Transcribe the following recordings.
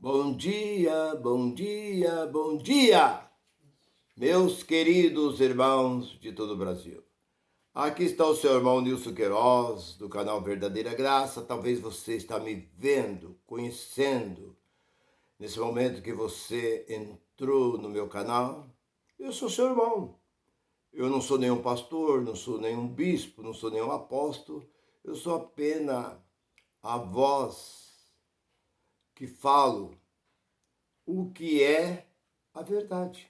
Bom dia, bom dia, bom dia, meus queridos irmãos de todo o Brasil. Aqui está o seu irmão Nilson Queiroz, do canal Verdadeira Graça. Talvez você está me vendo, conhecendo, nesse momento que você entrou no meu canal. Eu sou seu irmão. Eu não sou nenhum pastor, não sou nenhum bispo, não sou nenhum apóstolo. Eu sou apenas a voz que falo o que é a verdade.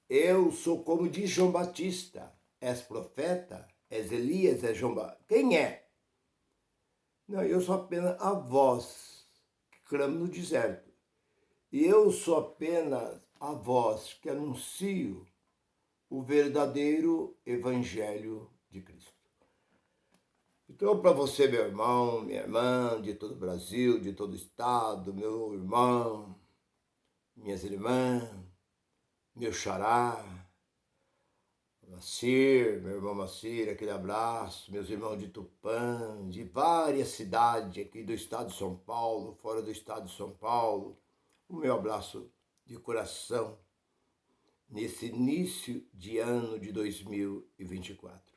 Eu sou como diz João Batista. És profeta? És Elias? És João Batista? Quem é? Não, eu sou apenas a voz que clama no deserto. E eu sou apenas a voz que anuncio o verdadeiro evangelho de Cristo. Então, para você, meu irmão, minha irmã, de todo o Brasil, de todo o estado, meu irmão, minhas irmãs, meu xará, Macir, meu irmão Macir, aquele abraço, meus irmãos de Tupã, de várias cidades aqui do estado de São Paulo, fora do estado de São Paulo, o meu abraço de coração nesse início de ano de 2024.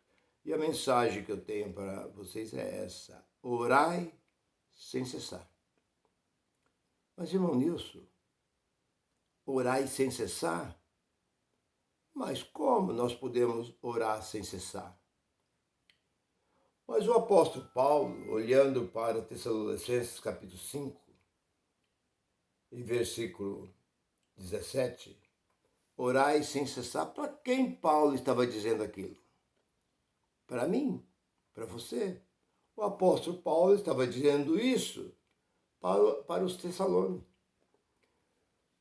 E a mensagem que eu tenho para vocês é essa: orai sem cessar. Mas, irmão Nilson, orai sem cessar? Mas como nós podemos orar sem cessar? Mas o apóstolo Paulo, olhando para Tessalonicenses capítulo 5, e versículo 17, orai sem cessar. Para quem Paulo estava dizendo aquilo? Para mim? Para você? O apóstolo Paulo estava dizendo isso para os tessalônicos.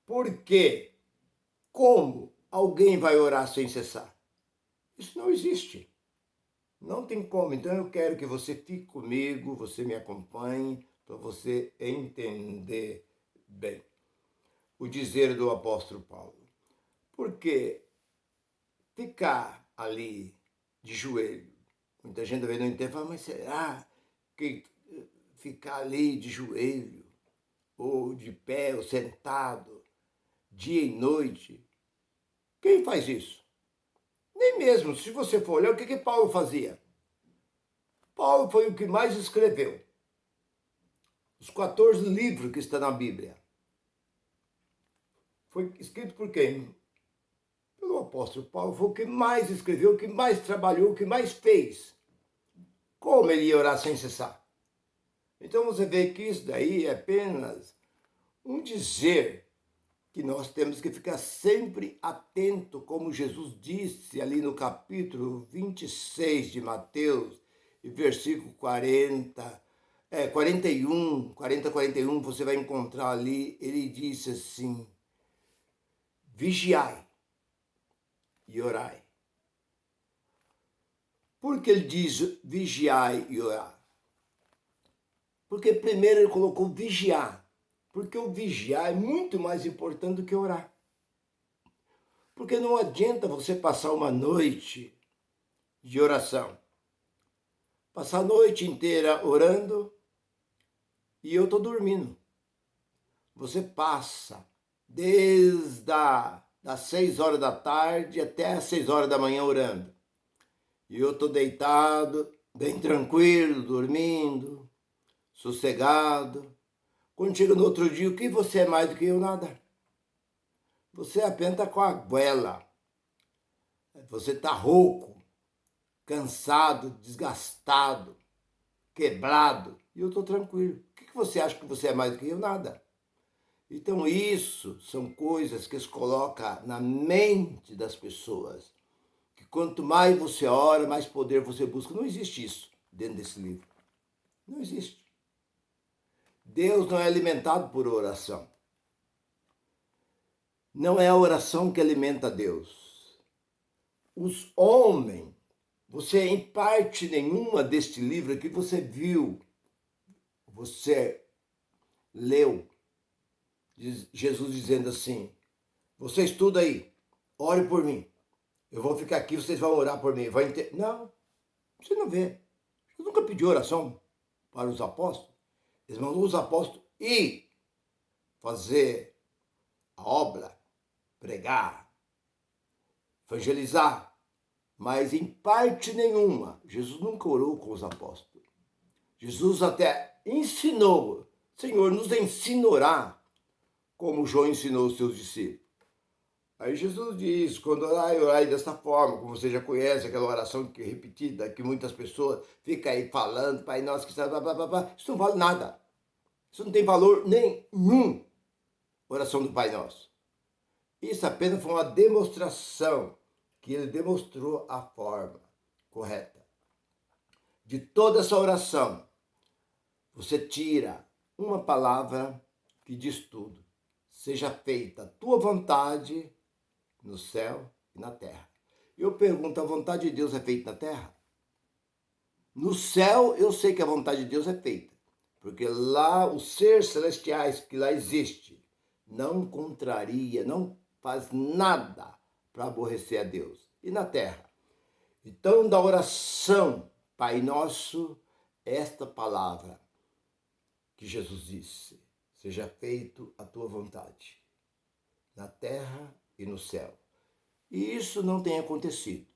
Por quê? Como alguém vai orar sem cessar? Isso não existe. Não tem como. Então eu quero que você fique comigo, você me acompanhe, para você entender bem o dizer do apóstolo Paulo. Porque ficar ali de joelho, muita gente talvez não entende, fala, mas será que ficar ali de joelho, ou de pé, ou sentado, dia e noite, quem faz isso? Nem mesmo, se você for olhar, o que Paulo fazia? Paulo foi o que mais escreveu. Os 14 livros que estão na Bíblia. Foi escrito por quem? Pelo apóstolo Paulo. Foi o que mais escreveu, o que mais trabalhou, o que mais fez. Como ele ia orar sem cessar? Então você vê que isso daí é apenas um dizer que nós temos que ficar sempre atento, como Jesus disse ali no capítulo 26 de Mateus, e versículo 41, você vai encontrar ali, ele disse assim: vigiai e orai. Por que ele diz vigiai e orar? Porque primeiro ele colocou vigiar, porque o vigiar é muito mais importante do que orar. Porque não adianta você passar uma noite de oração, passar a noite inteira orando e eu estou dormindo. Você passa desde das 6 horas da tarde até as 6 horas da manhã orando. E eu estou deitado, bem tranquilo, dormindo, sossegado. Quando chega no outro dia, o que você é mais do que eu? Nada. Você apenas está com a goela. Você está rouco, cansado, desgastado, quebrado. E eu estou tranquilo. O que você acha que você é mais do que eu? Nada. Então isso são coisas que eles colocam na mente das pessoas. Que quanto mais você ora, mais poder você busca. Não existe isso dentro desse livro. Não existe. Deus não é alimentado por oração. Não é a oração que alimenta Deus. Os homens, você em parte nenhuma deste livro que você viu, você leu, Jesus dizendo assim: você estuda aí, ore por mim. Eu vou ficar aqui, vocês vão orar por mim. Não, você não vê. Eu nunca pedi oração para os apóstolos. Eles mandou os apóstolos ir fazer a obra, pregar, evangelizar, mas em parte nenhuma, Jesus nunca orou com os apóstolos. Jesus até ensinou, Senhor, nos ensina a orar, como João ensinou os seus discípulos. Aí Jesus diz, quando orai dessa forma, como você já conhece, aquela oração que é repetida, que muitas pessoas ficam aí falando, Pai Nosso que está, isso não vale nada. Isso não tem valor nenhum, oração do Pai Nosso. Isso apenas foi uma demonstração, que ele demonstrou a forma correta. De toda essa oração, você tira uma palavra que diz tudo. Seja feita a tua vontade no céu e na terra. Eu pergunto, a vontade de Deus é feita na terra? No céu, eu sei que a vontade de Deus é feita, porque lá os seres celestiais que lá existe não contraria, não faz nada para aborrecer a Deus. E na terra? Então, da oração, Pai Nosso, esta palavra que Jesus disse, seja feito a tua vontade, na terra e no céu. E isso não tem acontecido.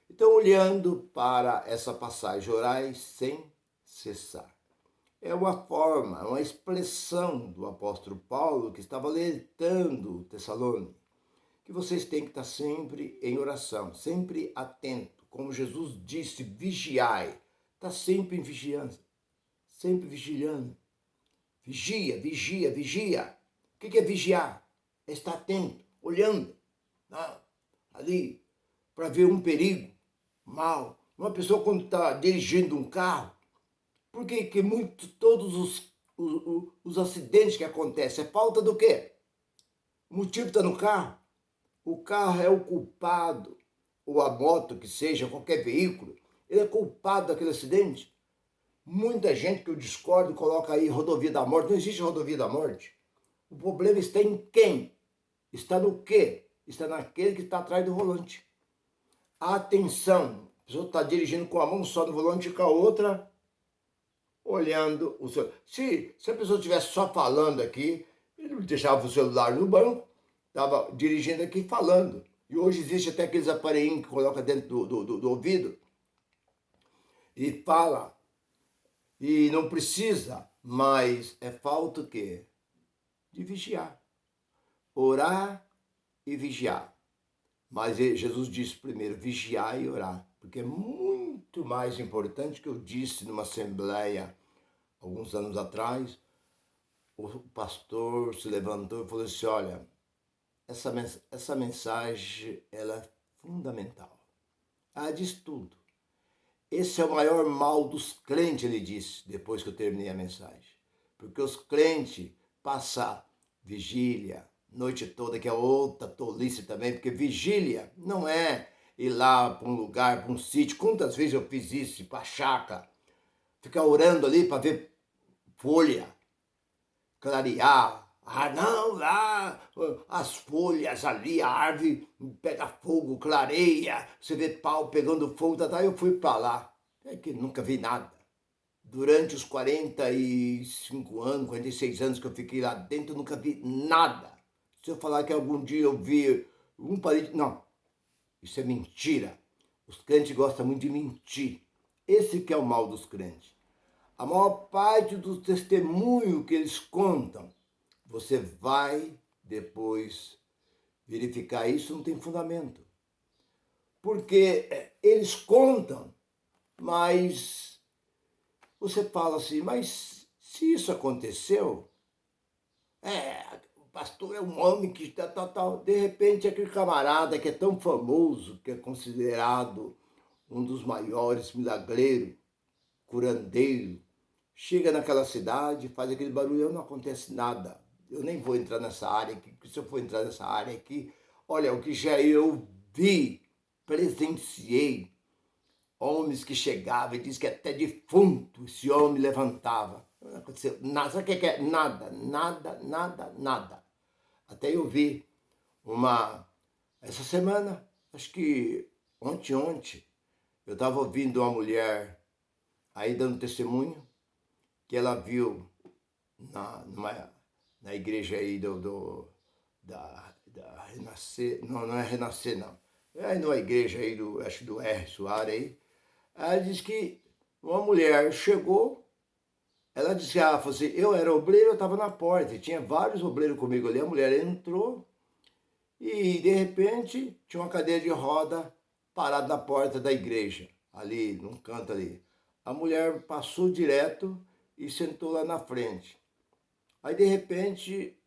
Então, olhando para essa passagem, orai sem cessar. É uma forma, uma expressão do apóstolo Paulo que estava alertando Tessalônica, que vocês têm que estar sempre em oração, sempre atento. Como Jesus disse, vigiai. Está sempre em vigilância, sempre vigilando. Vigia, vigia, vigia. O que é vigiar? É estar atento, olhando ali para ver um perigo, mal. Uma pessoa quando está dirigindo um carro, por que todos os acidentes que acontecem é falta do quê? O motivo está no carro. O carro é o culpado, ou a moto que seja, qualquer veículo, ele é culpado daquele acidente. Muita gente que eu discordo coloca aí rodovia da morte. Não existe rodovia da morte. O problema está em quem? Está no quê? Está naquele que está atrás do volante. Atenção! A pessoa está dirigindo com a mão só no volante e com a outra olhando o celular. Se a pessoa estivesse só falando aqui, ele deixava o celular no banco, estava dirigindo aqui falando. E hoje existe até aqueles aparelhinhos que coloca dentro do ouvido e fala. E não precisa, mas é falta o quê? De vigiar. Orar e vigiar. Mas Jesus disse primeiro, vigiar e orar. Porque é muito mais importante que eu disse numa assembleia, alguns anos atrás, o pastor se levantou e falou assim, olha, essa mensagem ela é fundamental. Ela diz tudo. Esse é o maior mal dos crentes, ele disse, depois que eu terminei a mensagem. Porque os crentes passam vigília, noite toda, que é outra tolice também, porque vigília não é ir lá para um lugar, para um sítio. Quantas vezes eu fiz isso, para a chácara, ficar orando ali para ver folha, clarear. Ah, não, lá, as folhas ali, a árvore pega fogo, clareia, você vê pau pegando fogo, tá, eu fui para lá. É que nunca vi nada. Durante os 45 anos, 46 anos que eu fiquei lá dentro, eu nunca vi nada. Se eu falar que algum dia eu vi um parede... Não, isso é mentira. Os crentes gostam muito de mentir. Esse que é o mal dos crentes. A maior parte dos testemunhos que eles contam, você vai depois verificar isso, não tem fundamento. Porque eles contam, mas você fala assim, mas se isso aconteceu, o pastor é um homem que está tal. De repente, aquele camarada que é tão famoso, que é considerado um dos maiores milagreiros, curandeiro, chega naquela cidade, faz aquele barulho, não acontece nada. Eu nem vou entrar nessa área aqui, porque se eu for entrar nessa área aqui, olha, o que já eu vi, presenciei, homens que chegavam e diz que até defunto esse homem levantava. Não aconteceu nada. Sabe o que é? Nada, nada, nada, nada. Até eu vi essa semana, acho que ontem, eu estava ouvindo uma mulher aí dando testemunho que ela viu na igreja aí da Renascer, não é Renascer não, é numa igreja aí acho do R. Soares aí, ela diz que uma mulher chegou, ela disse que ela falou assim, eu era obreiro, eu estava na porta, e tinha vários obreiros comigo ali, a mulher entrou e de repente tinha uma cadeira de roda parada na porta da igreja, ali, num canto ali. A mulher passou direto e sentou lá na frente. Aí de repente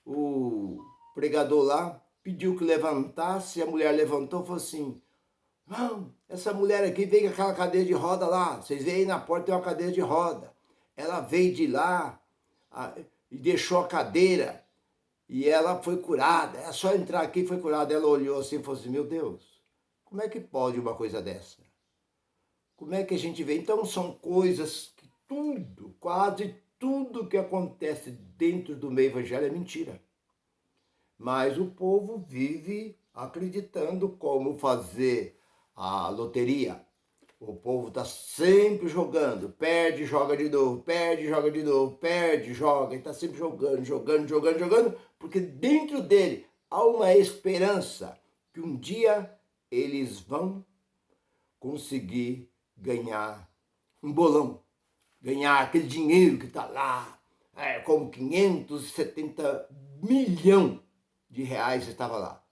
o pregador lá pediu que levantasse, a mulher levantou e falou assim, não, essa mulher aqui veio com aquela cadeira de roda lá, vocês veem aí na porta tem uma cadeira de roda. Ela veio de lá e deixou a cadeira e ela foi curada. É só entrar aqui e foi curada. Ela olhou assim e falou assim, meu Deus, como é que pode uma coisa dessa? Como é que a gente vê? Então são coisas que tudo, quase tudo que acontece dentro do meio evangélico é mentira. Mas o povo vive acreditando como fazer a loteria. O povo está sempre jogando, perde, joga de novo, perde, joga de novo, perde, joga, e está sempre jogando, porque dentro dele há uma esperança que um dia eles vão conseguir ganhar um bolão, ganhar aquele dinheiro que está lá, como 570 milhões de reais estava lá.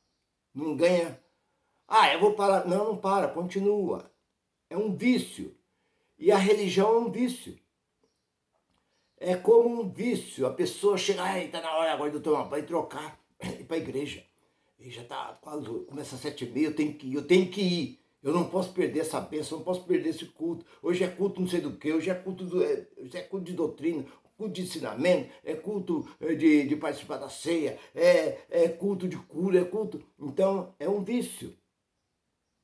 Não ganha. Eu vou parar. Não, não para, continua. É um vício. E a religião é um vício. É como um vício. A pessoa chega, está na hora agora de eu tomar banho e trocar, ir para a igreja. E já está quase, começa às 7h30, eu tenho que ir. Eu não posso perder essa bênção, eu não posso perder esse culto. Hoje é culto não sei do que, hoje é culto de doutrina, culto de ensinamento, é culto de participar da ceia, é culto de cura, é culto... Então, é um vício.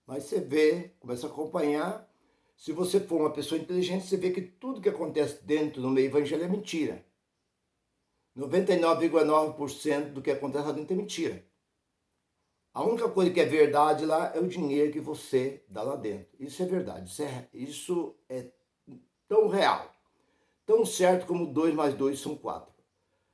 Mas você vê, começa a acompanhar. Se você for uma pessoa inteligente, você vê que tudo que acontece dentro do meio evangélico é mentira. 99,9% do que acontece lá dentro é mentira. A única coisa que é verdade lá é o dinheiro que você dá lá dentro. Isso é verdade. Isso é tão real, tão certo como 2 mais 2 são 4.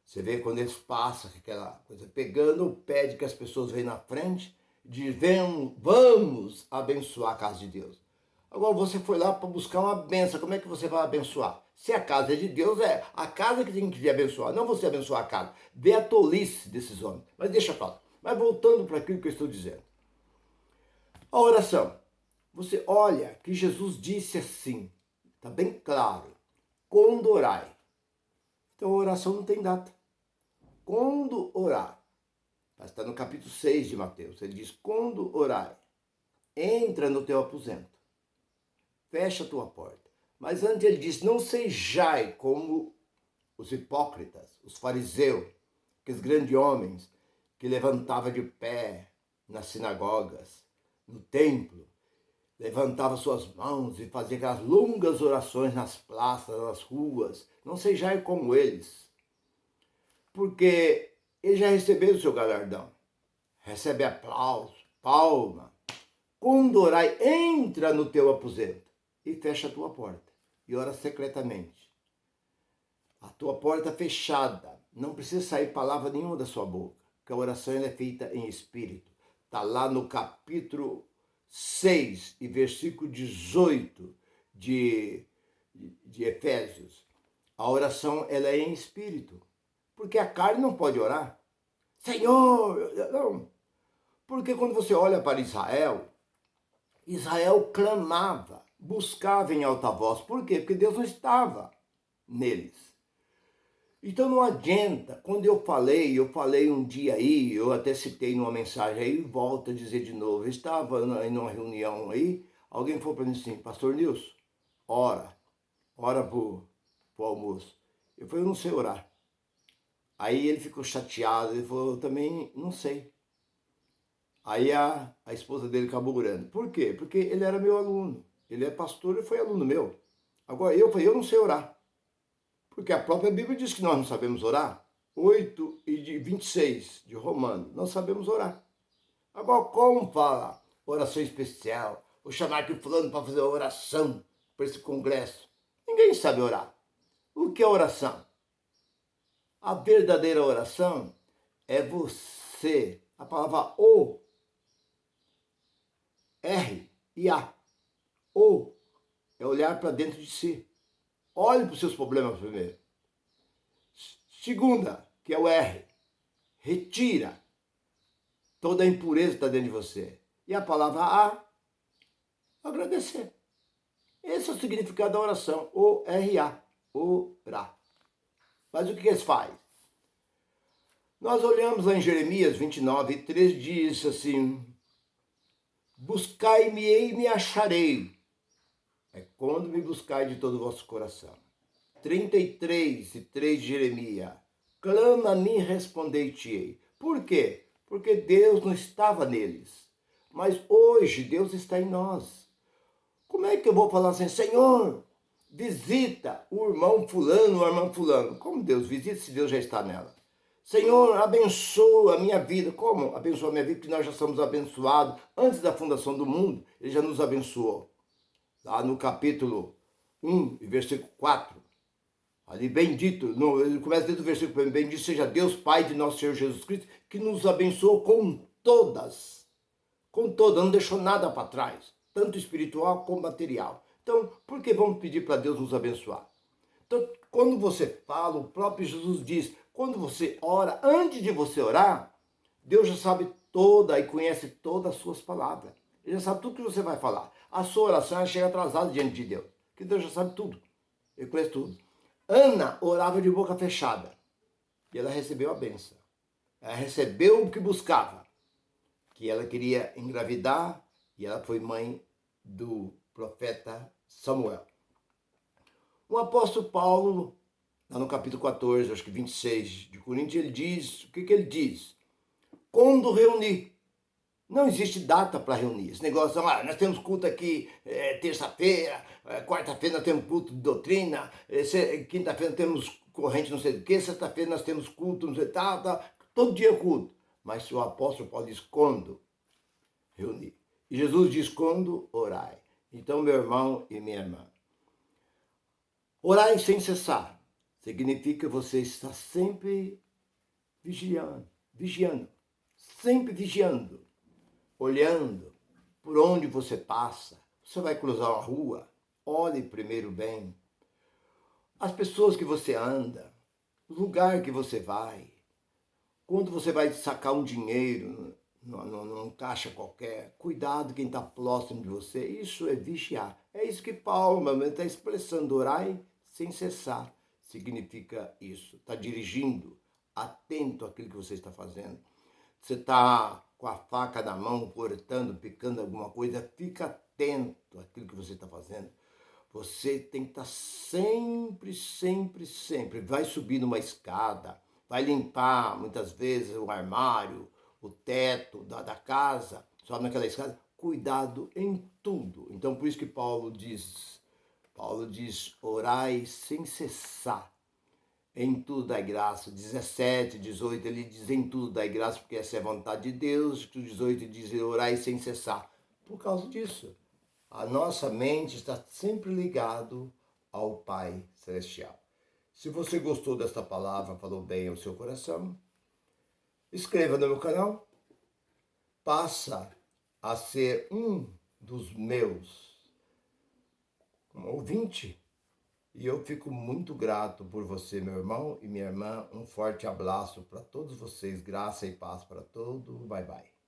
Você vê quando eles passam aquela coisa, pegando o pé de que as pessoas vêm na frente, dizem, vamos abençoar a casa de Deus. Agora você foi lá para buscar uma benção, como é que você vai abençoar? Se a casa é de Deus, é a casa que tem que abençoar, não você abençoar a casa. Vê a tolice desses homens. Mas deixa pra lá. Mas voltando para aquilo que eu estou dizendo. A oração. Você olha que Jesus disse assim, está bem claro, quando orai. Então a oração não tem data. Quando orar. Está no capítulo 6 de Mateus. Ele diz, quando orai, entra no teu aposento, fecha a tua porta. Mas antes ele diz, não sejai como os hipócritas, os fariseus, aqueles grandes homens que levantavam de pé nas sinagogas, no templo, levantava suas mãos e fazia aquelas longas orações nas praças, nas ruas. Não sejai como eles, porque eles já receberam o seu galardão. Recebe aplauso, palma. Quando orai, entra no teu aposento e fecha a tua porta e ora secretamente. A tua porta fechada, não precisa sair palavra nenhuma da sua boca, porque a oração é feita em espírito. Está lá no capítulo 6 e versículo 18 de Efésios. A oração ela é em espírito, porque a carne não pode orar. Senhor, não. Porque quando você olha para Israel, Israel clamava, buscava em alta voz. Por quê? Porque Deus não estava neles. Então não adianta, quando eu falei um dia aí, eu até citei numa mensagem aí, volto a dizer de novo, eu estava em uma reunião aí, alguém falou para mim assim, Pastor Nilson, ora pro almoço. Eu falei, eu não sei orar. Aí ele ficou chateado, ele falou, eu também não sei. Aí a esposa dele acabou orando. Por quê? Porque ele era meu aluno. Ele é pastor e foi aluno meu. Agora eu falei, eu não sei orar. Porque a própria Bíblia diz que nós não sabemos orar. 8:26 de Romanos, não sabemos orar. Agora como fala oração especial? Vou chamar aqui fulano para fazer oração para esse congresso. Ninguém sabe orar. O que é oração? A verdadeira oração é você, a palavra O, R e A. O é olhar para dentro de si. Olhe para os seus problemas primeiro. Segunda, que é o R, retira toda a impureza que está dentro de você. E a palavra A, agradecer. Esse é o significado da oração, O-R-A, orar. Mas o que eles fazem? Nós olhamos lá em Jeremias 29:3, diz assim: buscai-me e me acharei. É quando me buscai de todo o vosso coração. 33:3 de Jeremias: clama a mim e respondei-te-ei. Por quê? Porque Deus não estava neles. Mas hoje Deus está em nós. Como é que eu vou falar assim, Senhor, visita o irmão fulano, a irmã fulano? Como Deus visita se Deus já está nela? Senhor, abençoa a minha vida. Como abençoa a minha vida? Porque nós já somos abençoados. Antes da fundação do mundo, Ele já nos abençoou. Lá no capítulo 1, versículo 4. Ali, bendito, ele começa dentro do versículo 1, bendito seja Deus, Pai de nosso Senhor Jesus Cristo, que nos abençoou com todas, não deixou nada para trás, tanto espiritual como material. Então, por que vamos pedir para Deus nos abençoar? Então, quando você fala, o próprio Jesus diz, quando você ora, antes de você orar, Deus já sabe toda e conhece todas as suas palavras. Ele já sabe tudo que você vai falar. A sua oração chega atrasada diante de Deus, porque Deus já sabe tudo. Ele conhece tudo. Ana orava de boca fechada e ela recebeu a bênção. Ela recebeu o que buscava, que ela queria engravidar, e ela foi mãe do profeta Samuel. O apóstolo Paulo, lá no capítulo 14, acho que 26 de Coríntios, ele diz, o que ele diz? Quando reunir. Não existe data para reunir. Esse negócio, nós temos culto aqui terça-feira, quarta-feira nós temos culto de doutrina, quinta-feira temos corrente não sei do que, sexta-feira nós temos culto, não sei tal, todo dia é culto. Mas o apóstolo Paulo diz quando reunir. E Jesus diz quando orai. Então, meu irmão e minha irmã, orai sem cessar significa você estar sempre vigiando, sempre vigiando. Olhando por onde você passa, você vai cruzar uma rua, olhe primeiro bem. As pessoas que você anda, o lugar que você vai, quando você vai sacar um dinheiro num caixa qualquer, cuidado quem está próximo de você, isso é vigiar. É isso que Paulo está expressando, orai sem cessar, significa isso. Está dirigindo, atento àquilo que você está fazendo. Você está com a faca na mão, cortando, picando alguma coisa, fica atento àquilo que você está fazendo. Você tem que estar sempre, sempre, sempre. Vai subir numa escada, vai limpar muitas vezes o armário, o teto da casa, sobe naquela escada. Cuidado em tudo. Então, por isso que Paulo diz, orai sem cessar. Em tudo dai graça, 17, 18, ele diz em tudo dai graça, porque essa é a vontade de Deus, o 18 diz orai sem cessar. Por causa disso, a nossa mente está sempre ligado ao Pai Celestial. Se você gostou desta palavra, falou bem ao seu coração, inscreva no meu canal, passa a ser um dos meus ouvintes. E eu fico muito grato por você, meu irmão e minha irmã. Um forte abraço para todos vocês. Graça e paz para todos. Bye, bye.